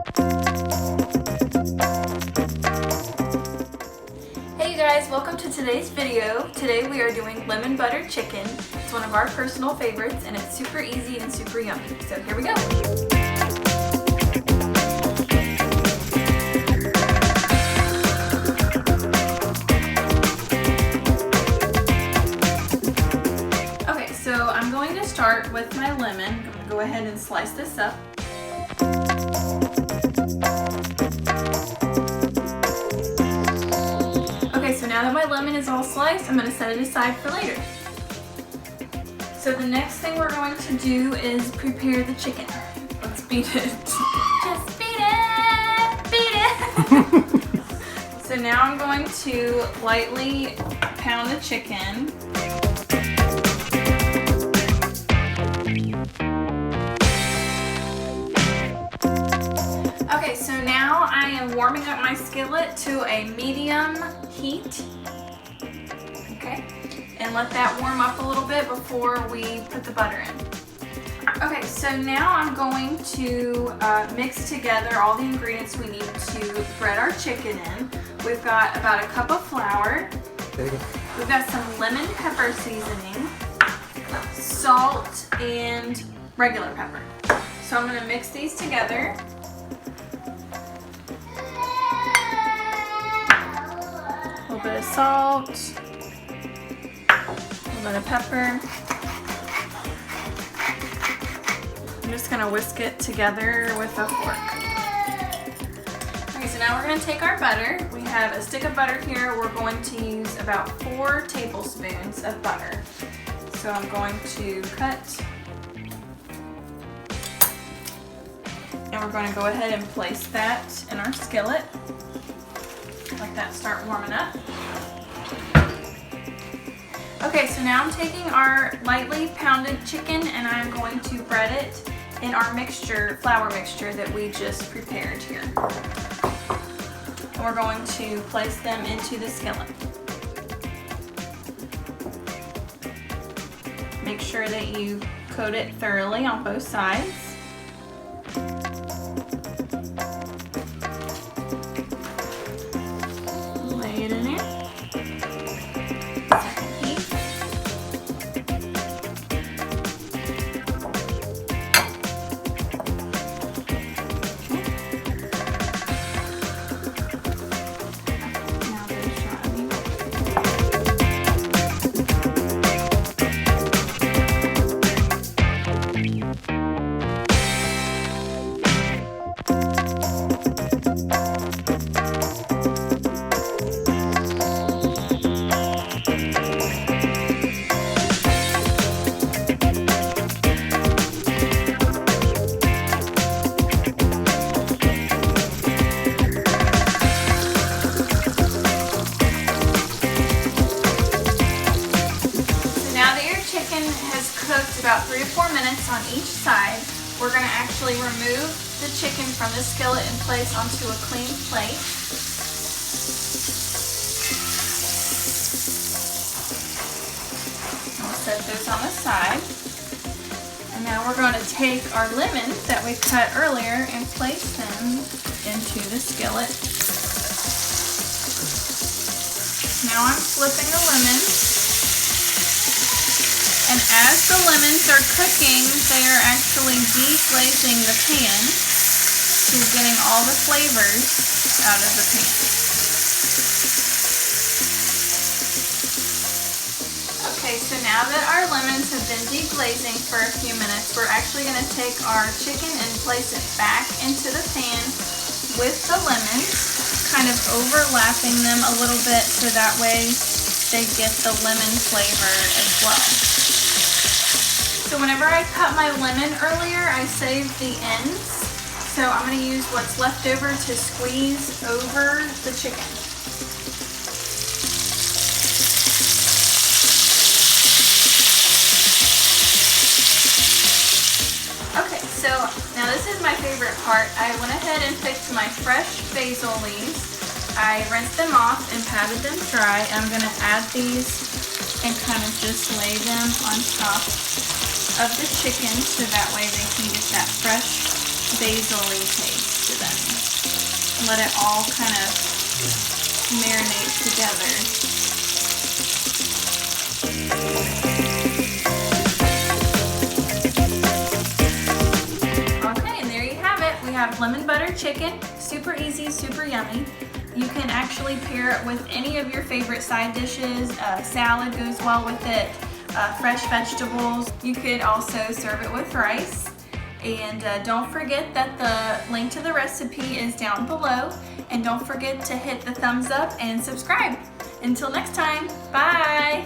Hey you guys, welcome to today's video. Today we are doing lemon butter chicken. It's one of our personal favorites and it's super easy and super yummy. So here we go. Okay, so I'm going to start with my lemon. I'm going to go ahead and slice this up. So now that my lemon is all sliced, I'm going to set it aside for later. So the next thing we're going to do is prepare the chicken. Let's beat it. Just beat it! Beat it! So now I'm going to lightly pound the chicken. Okay, so now I am warming up my skillet to a medium heat. Okay, and let that warm up a little bit before we put the butter in. Okay, so now I'm going to mix together all the ingredients we need to bread our chicken in. We've got about a cup of flour. We've got some lemon pepper seasoning, salt, and regular pepper. So I'm going to mix these together. A little bit of salt, a little bit of pepper. I'm just going to whisk it together with a fork. Okay, so now we're going to take our butter. We have a stick of butter here. We're going to use about 4 tablespoons of butter. So I'm going to cut. And we're going to go ahead and place that in our skillet. Let that start warming up. Okay, so now I'm taking our lightly pounded chicken and I'm going to bread it in our mixture, flour mixture that we just prepared here. And we're going to place them into the skillet. Make sure that you coat it thoroughly on both sides. Cooked about 3 to 4 minutes on each side. We're going to actually remove the chicken from the skillet and place onto a clean plate. We'll set those on the side. And now we're going to take our lemons that we cut earlier and place them into the skillet. Now I'm flipping the lemons. And as the lemons are cooking, they are actually deglazing the pan. So you're getting all the flavors out of the pan. Okay, so now that our lemons have been deglazing for a few minutes, we're actually going to take our chicken and place it back into the pan with the lemons, kind of overlapping them a little bit so that way they get the lemon flavor as well. So whenever I cut my lemon earlier, I saved the ends. So I'm going to use what's left over to squeeze over the chicken. Okay, so now this is my favorite part. I went ahead and picked my fresh basil leaves. I rinsed them off and patted them dry. I'm going to add these and kind of just lay them on top of the chicken so that way they can get that fresh basil-y taste to them. let it all kind of marinate together. Okay, and there you have it. We have lemon butter chicken, super easy, super yummy. You can actually pair it with any of your favorite side dishes. Salad goes well with it, fresh vegetables. You could also serve it with rice. And don't forget that the link to the recipe is down below. And don't forget to hit the thumbs up and subscribe. Until next time, bye!